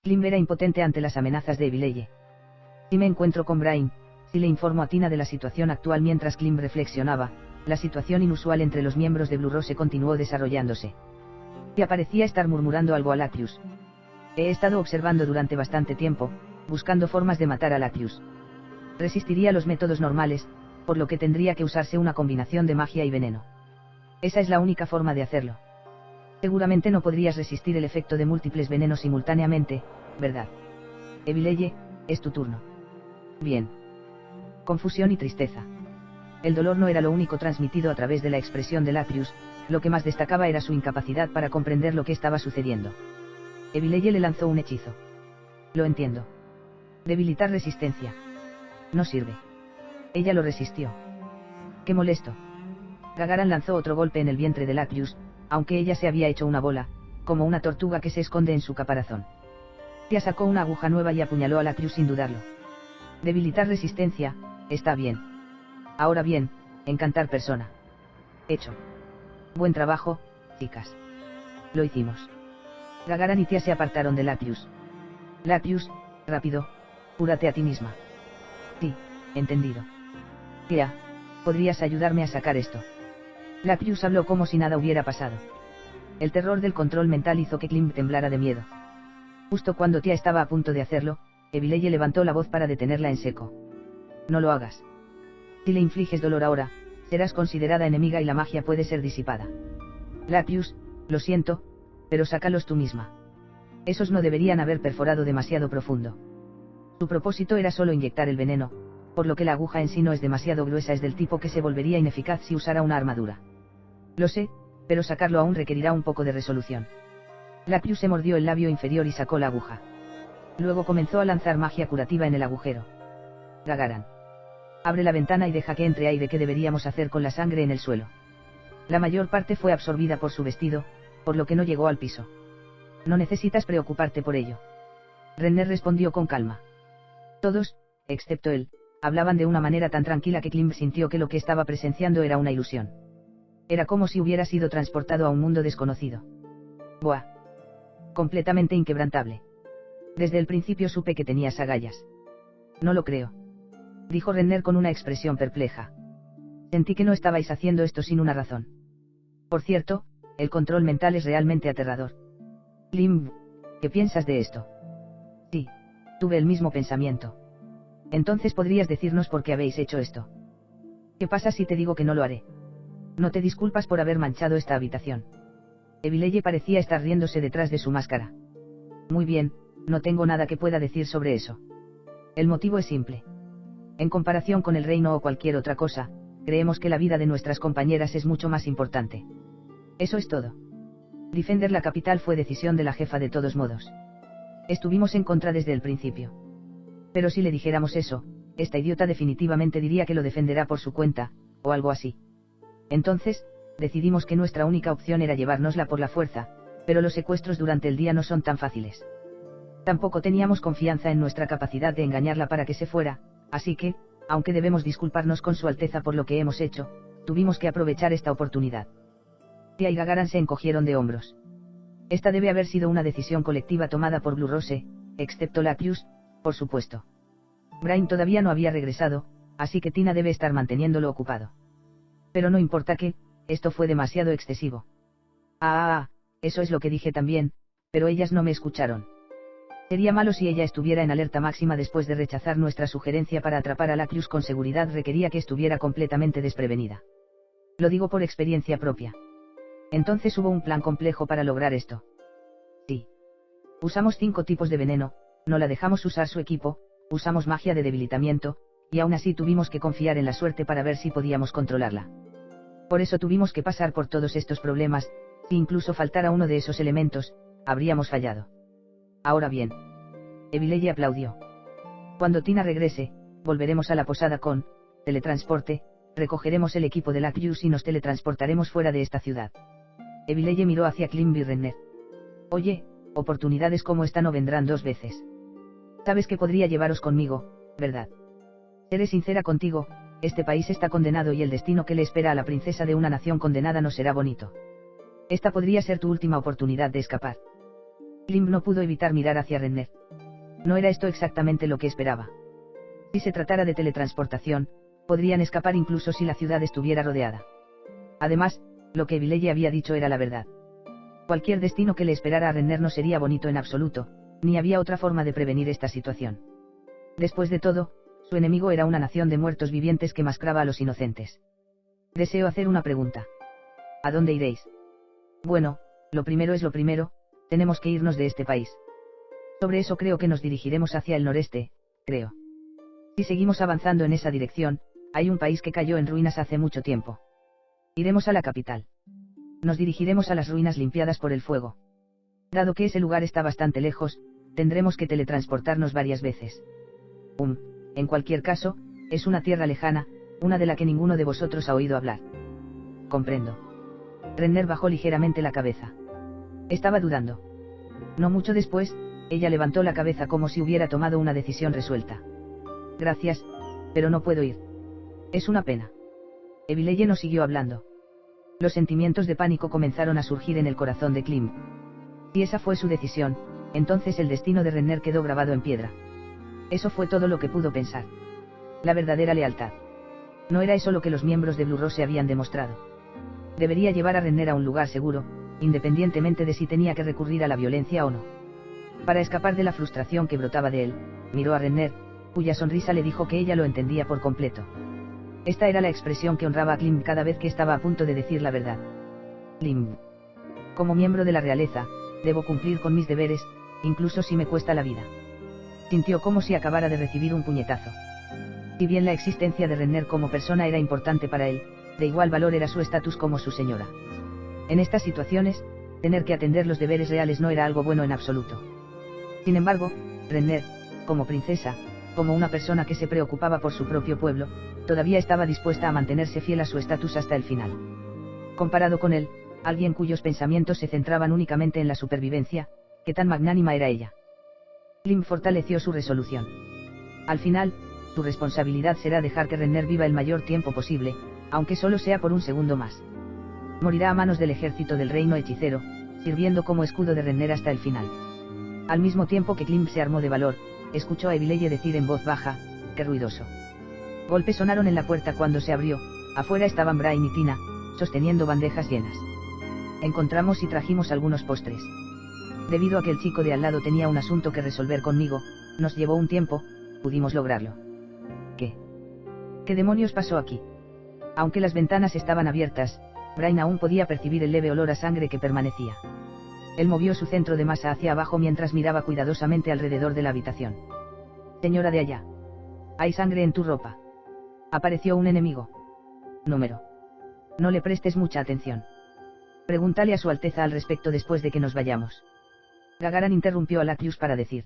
Klim era impotente ante las amenazas de Evileye. Si me encuentro con Brain, si le informo a Tina de la situación actual mientras Klim reflexionaba, la situación inusual entre los miembros de Blue Rose continuó desarrollándose. Y parecía estar murmurando algo a Lacrius. He estado observando durante bastante tiempo, buscando formas de matar a Lacrius. Resistiría los métodos normales, por lo que tendría que usarse una combinación de magia y veneno. Esa es la única forma de hacerlo. Seguramente no podrías resistir el efecto de múltiples venenos simultáneamente, ¿verdad? Evileye, es tu turno. Bien. Confusión y tristeza. El dolor no era lo único transmitido a través de la expresión de Lacrius, lo que más destacaba era su incapacidad para comprender lo que estaba sucediendo. Evileye le lanzó un hechizo. Lo entiendo. Debilitar resistencia. No sirve. Ella lo resistió. Qué molesto. Gagaran lanzó otro golpe en el vientre de Lacrius, aunque ella se había hecho una bola, como una tortuga que se esconde en su caparazón. Tia sacó una aguja nueva y apuñaló a Lacrius sin dudarlo. Debilitar resistencia, está bien. Ahora bien, encantar persona. Hecho. Buen trabajo, chicas. Lo hicimos. Gagaran y Tia se apartaron de Lacrius. Lacrius, rápido, cúrate a ti misma. Sí, entendido. Tia, ¿podrías ayudarme a sacar esto? Lacrius habló como si nada hubiera pasado. El terror del control mental hizo que Klim temblara de miedo. Justo cuando Tia estaba a punto de hacerlo, Evileye levantó la voz para detenerla en seco. No lo hagas. Si le infliges dolor ahora, serás considerada enemiga y la magia puede ser disipada. Lacrius, lo siento, pero sácalos tú misma. Esos no deberían haber perforado demasiado profundo. Su propósito era solo inyectar el veneno, por lo que la aguja en sí no es demasiado gruesa, es del tipo que se volvería ineficaz si usara una armadura. Lo sé, pero sacarlo aún requerirá un poco de resolución. Lacrius se mordió el labio inferior y sacó la aguja. Luego comenzó a lanzar magia curativa en el agujero. Gagaran. Abre la ventana y deja que entre aire. ¿Qué deberíamos hacer con la sangre en el suelo? La mayor parte fue absorbida por su vestido, por lo que no llegó al piso. No necesitas preocuparte por ello. Renner respondió con calma. Todos, excepto él, hablaban de una manera tan tranquila que Klim sintió que lo que estaba presenciando era una ilusión. Era como si hubiera sido transportado a un mundo desconocido. Buah. Completamente inquebrantable. Desde el principio supe que tenías agallas. No lo creo. Dijo Renner con una expresión perpleja. Sentí que no estabais haciendo esto sin una razón. Por cierto, el control mental es realmente aterrador. Klim, ¿qué piensas de esto? Sí, tuve el mismo pensamiento. Entonces podrías decirnos por qué habéis hecho esto. ¿Qué pasa si te digo que no lo haré? No te disculpas por haber manchado esta habitación. Evileye parecía estar riéndose detrás de su máscara. Muy bien, no tengo nada que pueda decir sobre eso. El motivo es simple. En comparación con el reino o cualquier otra cosa, creemos que la vida de nuestras compañeras es mucho más importante. Eso es todo. Defender la capital fue decisión de la jefa de todos modos. Estuvimos en contra desde el principio. Pero si le dijéramos eso, esta idiota definitivamente diría que lo defenderá por su cuenta, o algo así. Entonces, decidimos que nuestra única opción era llevárnosla por la fuerza, pero los secuestros durante el día no son tan fáciles. Tampoco teníamos confianza en nuestra capacidad de engañarla para que se fuera, así que, aunque debemos disculparnos con Su Alteza por lo que hemos hecho, tuvimos que aprovechar esta oportunidad. Tia y Gagaran se encogieron de hombros. Esta debe haber sido una decisión colectiva tomada por Blue Rose, excepto Lacrius, por supuesto. Brain todavía no había regresado, así que Tina debe estar manteniéndolo ocupado. Pero no importa que, esto fue demasiado excesivo. Eso es lo que dije también, pero ellas no me escucharon. Sería malo si ella estuviera en alerta máxima después de rechazar nuestra sugerencia para atrapar a Lacrius con seguridad. Requería que estuviera completamente desprevenida. Lo digo por experiencia propia. Entonces hubo un plan complejo para lograr esto. Sí. Usamos 5 tipos de veneno, no la dejamos usar su equipo, usamos magia de debilitamiento, y aún así tuvimos que confiar en la suerte para ver si podíamos controlarla. Por eso tuvimos que pasar por todos estos problemas. Si incluso faltara uno de esos elementos, habríamos fallado. Ahora bien. Evileye aplaudió. Cuando Tina regrese, volveremos a la posada con teletransporte, recogeremos el equipo de Lacrius y nos teletransportaremos fuera de esta ciudad. Evileye miró hacia Klim y Renner. Oye, oportunidades como esta no vendrán 2 veces. Sabes que podría llevaros conmigo, ¿verdad? Seré sincera contigo, este país está condenado y el destino que le espera a la princesa de una nación condenada no será bonito. Esta podría ser tu última oportunidad de escapar. Klim no pudo evitar mirar hacia Renner. No era esto exactamente lo que esperaba. Si se tratara de teletransportación, podrían escapar incluso si la ciudad estuviera rodeada. Además, lo que Evileye había dicho era la verdad. Cualquier destino que le esperara a Renner no sería bonito en absoluto, ni había otra forma de prevenir esta situación. Después de todo, su enemigo era una nación de muertos vivientes que masacraba a los inocentes. Deseo hacer una pregunta. ¿A dónde iréis? Bueno, lo primero es lo primero, tenemos que irnos de este país. Sobre eso creo que nos dirigiremos hacia el noreste, creo. Si seguimos avanzando en esa dirección, hay un país que cayó en ruinas hace mucho tiempo. Iremos a la capital. Nos dirigiremos a las ruinas limpiadas por el fuego. Dado que ese lugar está bastante lejos, tendremos que teletransportarnos varias veces. En cualquier caso, es una tierra lejana, una de la que ninguno de vosotros ha oído hablar. Comprendo. Renner bajó ligeramente la cabeza. Estaba dudando. No mucho después, ella levantó la cabeza como si hubiera tomado una decisión resuelta. Gracias, pero no puedo ir. Es una pena. Evileye no siguió hablando. Los sentimientos de pánico comenzaron a surgir en el corazón de Klim. Si esa fue su decisión, entonces el destino de Renner quedó grabado en piedra. Eso fue todo lo que pudo pensar. La verdadera lealtad. No era eso lo que los miembros de Blue Rose habían demostrado. Debería llevar a Renner a un lugar seguro, independientemente de si tenía que recurrir a la violencia o no. Para escapar de la frustración que brotaba de él, miró a Renner, cuya sonrisa le dijo que ella lo entendía por completo. Esta era la expresión que honraba a Klim cada vez que estaba a punto de decir la verdad. Klim. Como miembro de la realeza, debo cumplir con mis deberes, incluso si me cuesta la vida. Sintió como si acabara de recibir un puñetazo. Si bien la existencia de Renner como persona era importante para él, de igual valor era su estatus como su señora. En estas situaciones, tener que atender los deberes reales no era algo bueno en absoluto. Sin embargo, Renner, como princesa, como una persona que se preocupaba por su propio pueblo, todavía estaba dispuesta a mantenerse fiel a su estatus hasta el final. Comparado con él, alguien cuyos pensamientos se centraban únicamente en la supervivencia, que tan magnánima era ella. Klim fortaleció su resolución. Al final, su responsabilidad será dejar que Renner viva el mayor tiempo posible, aunque solo sea por un segundo más. Morirá a manos del ejército del reino hechicero, sirviendo como escudo de Renner hasta el final. Al mismo tiempo que Klim se armó de valor, escuchó a Evileye decir en voz baja: «¡Qué ruidoso!». Golpes sonaron en la puerta cuando se abrió. Afuera estaban Brain y Tina, sosteniendo bandejas llenas. «Encontramos y trajimos algunos postres. Debido a que el chico de al lado tenía un asunto que resolver conmigo, nos llevó un tiempo, pudimos lograrlo». ¿Qué demonios pasó aquí? Aunque las ventanas estaban abiertas, Brain aún podía percibir el leve olor a sangre que permanecía. Él movió su centro de masa hacia abajo mientras miraba cuidadosamente alrededor de la habitación. «Señora de allá. Hay sangre en tu ropa. Apareció un enemigo. Número. No le prestes mucha atención. Pregúntale a su Alteza al respecto después de que nos vayamos». Gagaran interrumpió a Lacrius para decir.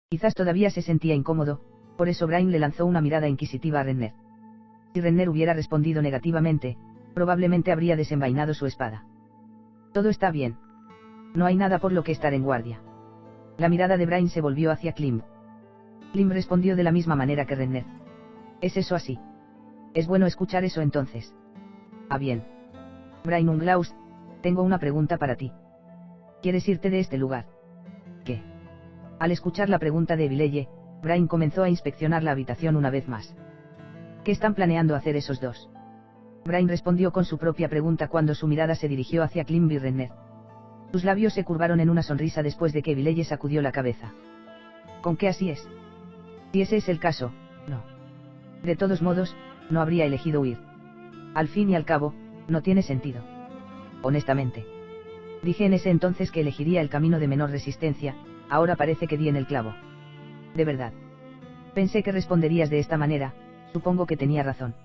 Quizás todavía se sentía incómodo, por eso Brain le lanzó una mirada inquisitiva a Renner. Si Renner hubiera respondido negativamente, probablemente habría desenvainado su espada. «Todo está bien. No hay nada por lo que estar en guardia». La mirada de Brain se volvió hacia Klim. Klim respondió de la misma manera que Renner. «¿Es eso así? Es bueno escuchar eso entonces». «Ah bien. Brain Unglaus, tengo una pregunta para ti. ¿Quieres irte de este lugar?» «¿Qué?». Al escuchar la pregunta de Evileye, Brain comenzó a inspeccionar la habitación una vez más. «¿Qué están planeando hacer esos dos?». Brain respondió con su propia pregunta cuando su mirada se dirigió hacia Klim y Renner. Sus labios se curvaron en una sonrisa después de que Evileye sacudió la cabeza. «¿Con qué así es?». «Si ese es el caso, no. De todos modos, no habría elegido huir. Al fin y al cabo, no tiene sentido. Honestamente. Dije en ese entonces que elegiría el camino de menor resistencia, ahora parece que di en el clavo». «¿De verdad?». «Pensé que responderías de esta manera, supongo que tenía razón».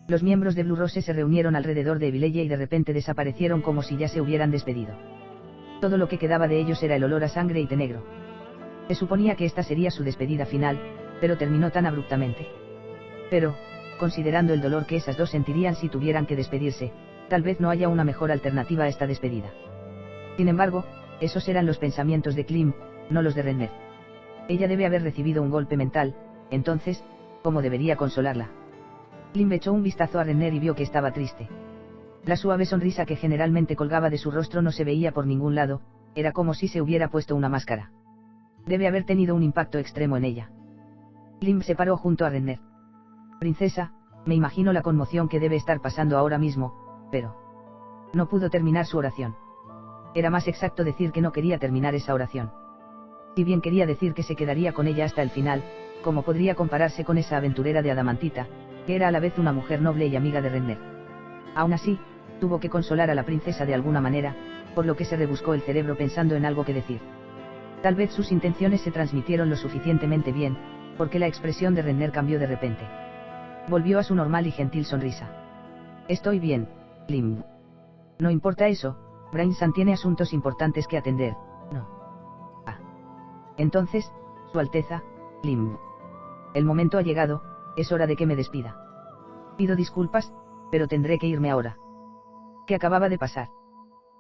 Los miembros de Blue Rose se reunieron alrededor de Evileye y de repente desaparecieron como si ya se hubieran despedido. Todo lo que quedaba de ellos era el olor a sangre y té negro. Se suponía que esta sería su despedida final, pero terminó tan abruptamente. Pero, considerando el dolor que esas dos sentirían si tuvieran que despedirse, tal vez no haya una mejor alternativa a esta despedida. Sin embargo, esos eran los pensamientos de Klim, no los de Renner. Ella debe haber recibido un golpe mental, entonces, ¿cómo debería consolarla? Klim echó un vistazo a Renner y vio que estaba triste. La suave sonrisa que generalmente colgaba de su rostro no se veía por ningún lado, era como si se hubiera puesto una máscara. Debe haber tenido un impacto extremo en ella. Klim se paró junto a Renner. Princesa, me imagino la conmoción que debe estar pasando ahora mismo, pero... No pudo terminar su oración. Era más exacto decir que no quería terminar esa oración. Si bien quería decir que se quedaría con ella hasta el final, ¿cómo podría compararse con esa aventurera de Adamantita, que era a la vez una mujer noble y amiga de Renner? Aún así, tuvo que consolar a la princesa de alguna manera, por lo que se rebuscó el cerebro pensando en algo que decir. Tal vez sus intenciones se transmitieron lo suficientemente bien, porque la expresión de Renner cambió de repente. Volvió a su normal y gentil sonrisa. Estoy bien, Klim. No importa eso, Brainsan tiene asuntos importantes que atender, ¿no? Ah. Entonces, Su Alteza, Klim. El momento ha llegado, es hora de que me despida. Pido disculpas, pero tendré que irme ahora. ¿Qué acababa de pasar?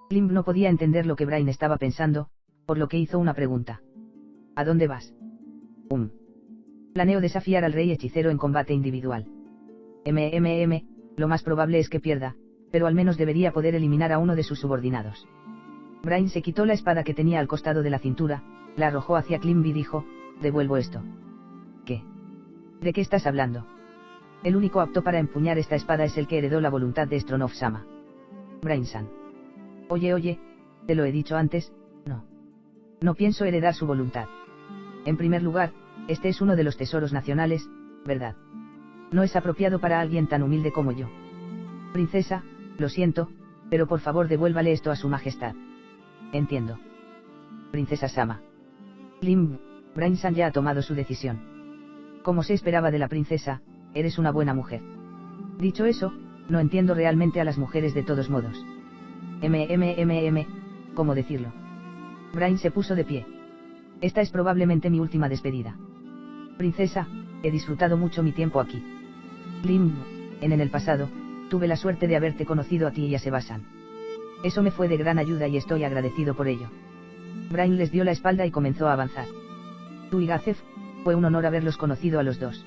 Klim no podía entender lo que Brain estaba pensando, por lo que hizo una pregunta. ¿A dónde vas? Planeo desafiar al rey hechicero en combate individual. Lo más probable es que pierda, pero al menos debería poder eliminar a uno de sus subordinados. Brain se quitó la espada que tenía al costado de la cintura, la arrojó hacia Klim y dijo, devuelvo esto. ¿Qué? ¿De qué estás hablando? El único apto para empuñar esta espada es el que heredó la voluntad de Stronov-sama. Brain-san. Oye, te lo he dicho antes, no. No pienso heredar su voluntad. En primer lugar, este es uno de los tesoros nacionales, ¿verdad? No es apropiado para alguien tan humilde como yo. Princesa, lo siento, pero por favor devuélvale esto a su majestad. Entiendo. Princesa Sama. Klim, Brain-san ya ha tomado su decisión. Como se esperaba de la princesa, eres una buena mujer. Dicho eso, no entiendo realmente a las mujeres de todos modos. ¿Cómo decirlo? Brain se puso de pie. Esta es probablemente mi última despedida. Princesa, he disfrutado mucho mi tiempo aquí. Klim, en el pasado, tuve la suerte de haberte conocido a ti y a Sebasan. Eso me fue de gran ayuda y estoy agradecido por ello. Brain les dio la espalda y comenzó a avanzar. Tú y Gazef, fue un honor haberlos conocido a los dos.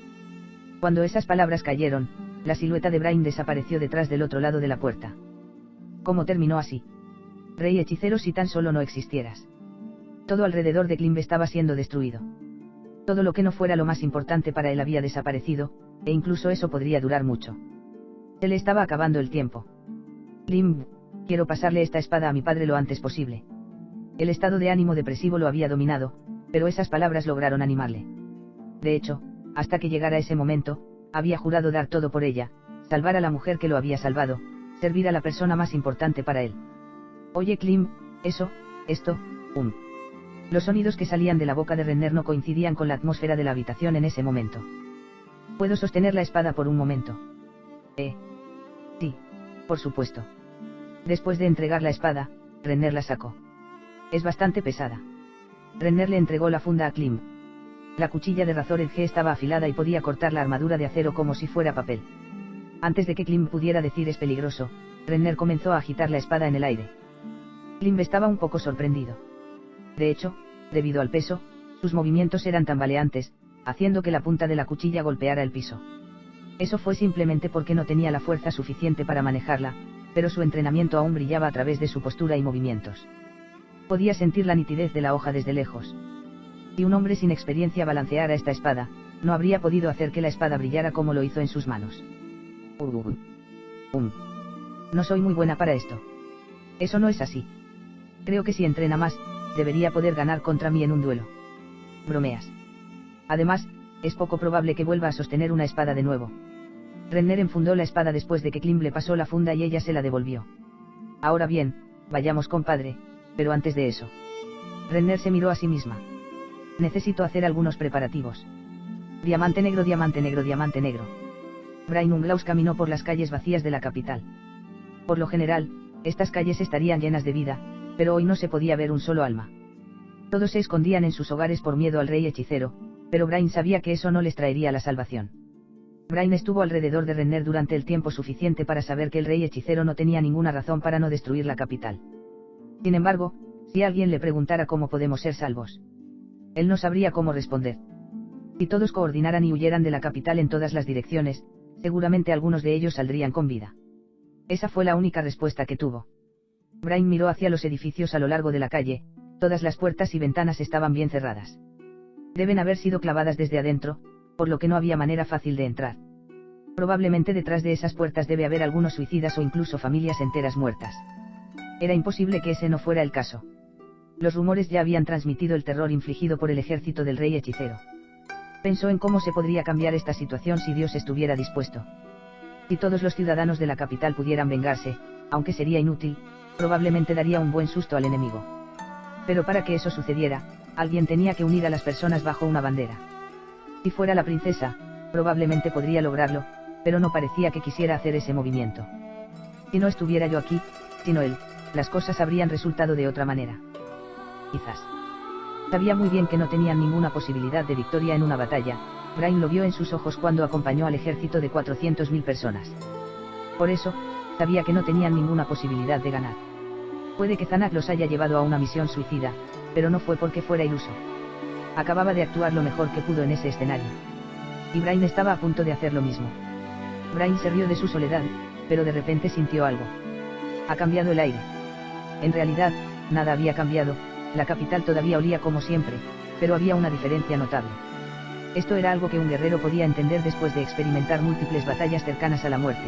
Cuando esas palabras cayeron, la silueta de Brain desapareció detrás del otro lado de la puerta. ¿Cómo terminó así? Rey hechicero, si tan solo no existieras. Todo alrededor de Klim estaba siendo destruido. Todo lo que no fuera lo más importante para él había desaparecido, e incluso eso podría durar mucho. Se le estaba acabando el tiempo. Klim, quiero pasarle esta espada a mi padre lo antes posible. El estado de ánimo depresivo lo había dominado, pero esas palabras lograron animarle. De hecho, hasta que llegara ese momento, había jurado dar todo por ella, salvar a la mujer que lo había salvado, servir a la persona más importante para él. Oye Klim, esto... Los sonidos que salían de la boca de Renner no coincidían con la atmósfera de la habitación en ese momento. ¿Puedo sostener la espada por un momento? Sí, por supuesto. Después de entregar la espada, Renner la sacó. Es bastante pesada. Renner le entregó la funda a Klim. La cuchilla de Razor Edge estaba afilada y podía cortar la armadura de acero como si fuera papel. Antes de que Klim pudiera decir es peligroso, Renner comenzó a agitar la espada en el aire. Klim estaba un poco sorprendido. De hecho, debido al peso, sus movimientos eran tambaleantes, haciendo que la punta de la cuchilla golpeara el piso. Eso fue simplemente porque no tenía la fuerza suficiente para manejarla, pero su entrenamiento aún brillaba a través de su postura y movimientos. Podía sentir la nitidez de la hoja desde lejos. Si un hombre sin experiencia balanceara esta espada, no habría podido hacer que la espada brillara como lo hizo en sus manos. No soy muy buena para esto. Eso no es así. Creo que si entrena más, debería poder ganar contra mí en un duelo. Bromeas. Además, es poco probable que vuelva a sostener una espada de nuevo. Renner enfundó la espada después de que Klim le pasó la funda y ella se la devolvió. Ahora bien, vayamos compadre, pero antes de eso. Renner se miró a sí misma. Necesito hacer algunos preparativos. Diamante negro, diamante negro, diamante negro. Brain Unglaus caminó por las calles vacías de la capital. Por lo general, estas calles estarían llenas de vida, pero hoy no se podía ver un solo alma. Todos se escondían en sus hogares por miedo al rey hechicero, pero Brain sabía que eso no les traería la salvación. Brain estuvo alrededor de Renner durante el tiempo suficiente para saber que el rey hechicero no tenía ninguna razón para no destruir la capital. Sin embargo, si alguien le preguntara cómo podemos ser salvos, él no sabría cómo responder. Si todos coordinaran y huyeran de la capital en todas las direcciones, seguramente algunos de ellos saldrían con vida. Esa fue la única respuesta que tuvo. Brain miró hacia los edificios a lo largo de la calle, Todas las puertas y ventanas estaban bien cerradas. Deben haber sido clavadas desde adentro, por lo que no había manera fácil de entrar. Probablemente detrás de esas puertas debe haber algunos suicidas o incluso familias enteras muertas. Era imposible que ese no fuera el caso. Los rumores ya habían transmitido el terror infligido por el ejército del rey hechicero. Pensó en cómo se podría cambiar esta situación si Dios estuviera dispuesto. Si todos los ciudadanos de la capital pudieran vengarse, aunque sería inútil, probablemente daría un buen susto al enemigo. Pero para que eso sucediera, alguien tenía que unir a las personas bajo una bandera. Si fuera la princesa, probablemente podría lograrlo, pero no parecía que quisiera hacer ese movimiento. Si no estuviera yo aquí, sino él, las cosas habrían resultado de otra manera. Quizás. Sabía muy bien que no tenían ninguna posibilidad de victoria en una batalla. Brain lo vio en sus ojos cuando acompañó al ejército de 400.000 personas. Por eso, sabía que no tenían ninguna posibilidad de ganar. Puede que Zanak los haya llevado a una misión suicida, pero no fue porque fuera iluso. Acababa de actuar lo mejor que pudo en ese escenario. Y Brain estaba a punto de hacer lo mismo. Brain se rió de su soledad, pero de repente sintió algo. Ha cambiado el aire. En realidad, nada había cambiado, la capital todavía olía como siempre, pero había una diferencia notable. Esto era algo que un guerrero podía entender después de experimentar múltiples batallas cercanas a la muerte.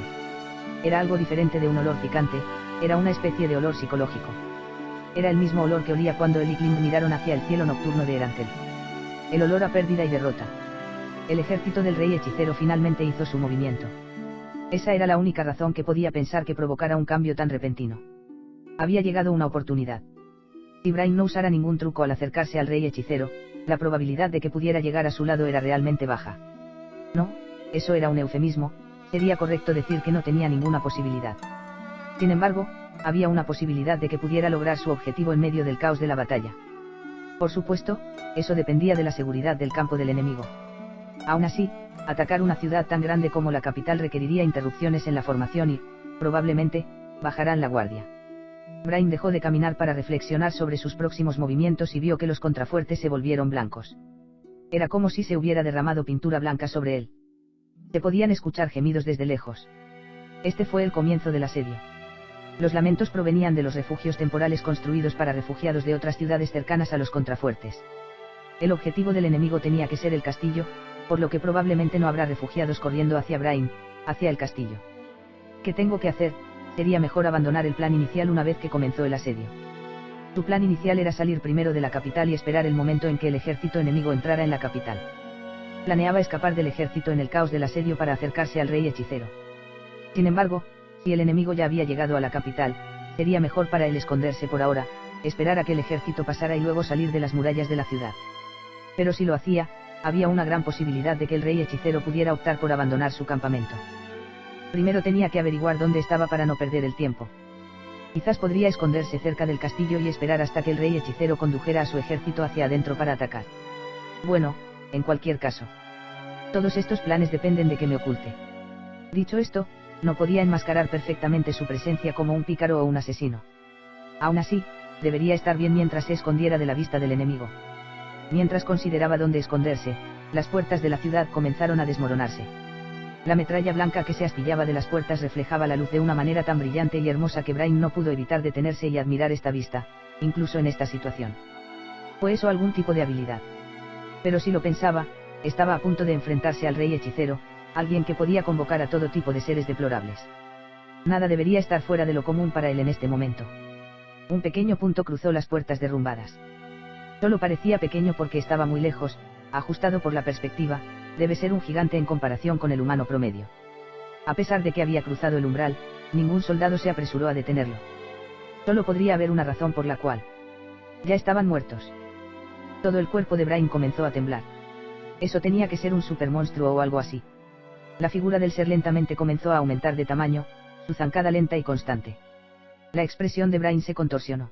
Era algo diferente de un olor picante, era una especie de olor psicológico. Era el mismo olor que olía cuando él y Clint miraron hacia el cielo nocturno de Erantel. El olor a pérdida y derrota. El ejército del rey hechicero finalmente hizo su movimiento. Esa era la única razón que podía pensar que provocara un cambio tan repentino. Había llegado una oportunidad. Si Brain no usara ningún truco al acercarse al rey hechicero, la probabilidad de que pudiera llegar a su lado era realmente baja. No, eso era un eufemismo, sería correcto decir que no tenía ninguna posibilidad. Sin embargo, había una posibilidad de que pudiera lograr su objetivo en medio del caos de la batalla. Por supuesto, eso dependía de la seguridad del campo del enemigo. Aún así, atacar una ciudad tan grande como la capital requeriría interrupciones en la formación y, probablemente, bajarán la guardia. Brain dejó de caminar para reflexionar sobre sus próximos movimientos y vio que los contrafuertes se volvieron blancos. Era como si se hubiera derramado pintura blanca sobre él. Se podían escuchar gemidos desde lejos. Este fue el comienzo del asedio. Los lamentos provenían de los refugios temporales construidos para refugiados de otras ciudades cercanas a los contrafuertes. El objetivo del enemigo tenía que ser el castillo, por lo que probablemente no habrá refugiados corriendo hacia Brain, hacia el castillo. ¿Qué tengo que hacer? Sería mejor abandonar el plan inicial una vez que comenzó el asedio. Su plan inicial era salir primero de la capital y esperar el momento en que el ejército enemigo entrara en la capital. Planeaba escapar del ejército en el caos del asedio para acercarse al rey hechicero. Sin embargo, si el enemigo ya había llegado a la capital, sería mejor para él esconderse por ahora, esperar a que el ejército pasara y luego salir de las murallas de la ciudad. Pero si lo hacía, había una gran posibilidad de que el rey hechicero pudiera optar por abandonar su campamento. Primero tenía que averiguar dónde estaba para no perder el tiempo. Quizás podría esconderse cerca del castillo y esperar hasta que el rey hechicero condujera a su ejército hacia adentro para atacar. Bueno, en cualquier caso. Todos estos planes dependen de que me oculte. Dicho esto, no podía enmascarar perfectamente su presencia como un pícaro o un asesino. Aún así, debería estar bien mientras se escondiera de la vista del enemigo. Mientras consideraba dónde esconderse, las puertas de la ciudad comenzaron a desmoronarse. La metralla blanca que se astillaba de las puertas reflejaba la luz de una manera tan brillante y hermosa que Brain no pudo evitar detenerse y admirar esta vista, incluso en esta situación. ¿Fue eso algún tipo de habilidad? Pero si lo pensaba, estaba a punto de enfrentarse al rey hechicero, alguien que podía convocar a todo tipo de seres deplorables. Nada debería estar fuera de lo común para él en este momento. Un pequeño punto cruzó las puertas derrumbadas. Solo parecía pequeño porque estaba muy lejos, ajustado por la perspectiva, debe ser un gigante en comparación con el humano promedio. A pesar de que había cruzado el umbral, ningún soldado se apresuró a detenerlo. Solo podría haber una razón por la cual. Ya estaban muertos. Todo el cuerpo de Brain comenzó a temblar. Eso tenía que ser un supermonstruo o algo así. La figura del ser lentamente comenzó a aumentar de tamaño, su zancada lenta y constante. La expresión de Brain se contorsionó.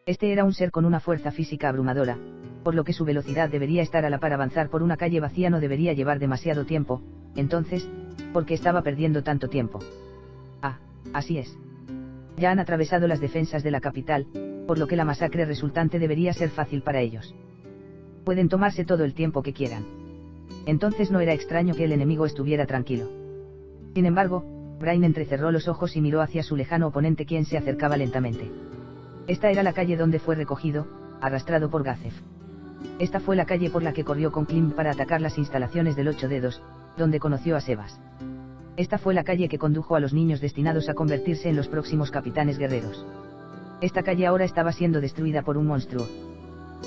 Este era un ser con una fuerza física abrumadora, por lo que su velocidad debería estar a la par. Avanzar por una calle vacía no debería llevar demasiado tiempo, entonces, ¿por qué estaba perdiendo tanto tiempo? Ah, así es. Ya han atravesado las defensas de la capital, por lo que la masacre resultante debería ser fácil para ellos. Pueden tomarse todo el tiempo que quieran. Entonces no era extraño que el enemigo estuviera tranquilo. Sin embargo, Brain entrecerró los ojos y miró hacia su lejano oponente, quien se acercaba lentamente. Esta era la calle donde fue recogido, arrastrado por Gazef. Esta fue la calle por la que corrió con Klim para atacar las instalaciones del Ocho Dedos, donde conoció a Sebas. Esta fue la calle que condujo a los niños destinados a convertirse en los próximos capitanes guerreros. Esta calle ahora estaba siendo destruida por un monstruo.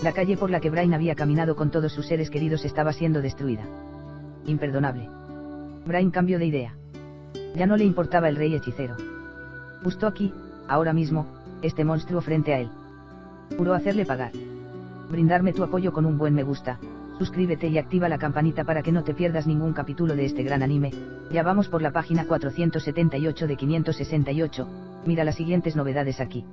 La calle por la que Brain había caminado con todos sus seres queridos estaba siendo destruida. Imperdonable. Brain cambió de idea. Ya no le importaba el rey hechicero. Justo aquí, ahora mismo, este monstruo frente a él. Juró hacerle pagar. Brindarme tu apoyo con un buen me gusta, suscríbete y activa la campanita para que no te pierdas ningún capítulo de este gran anime. Ya vamos por la página 478 de 568, mira las siguientes novedades aquí.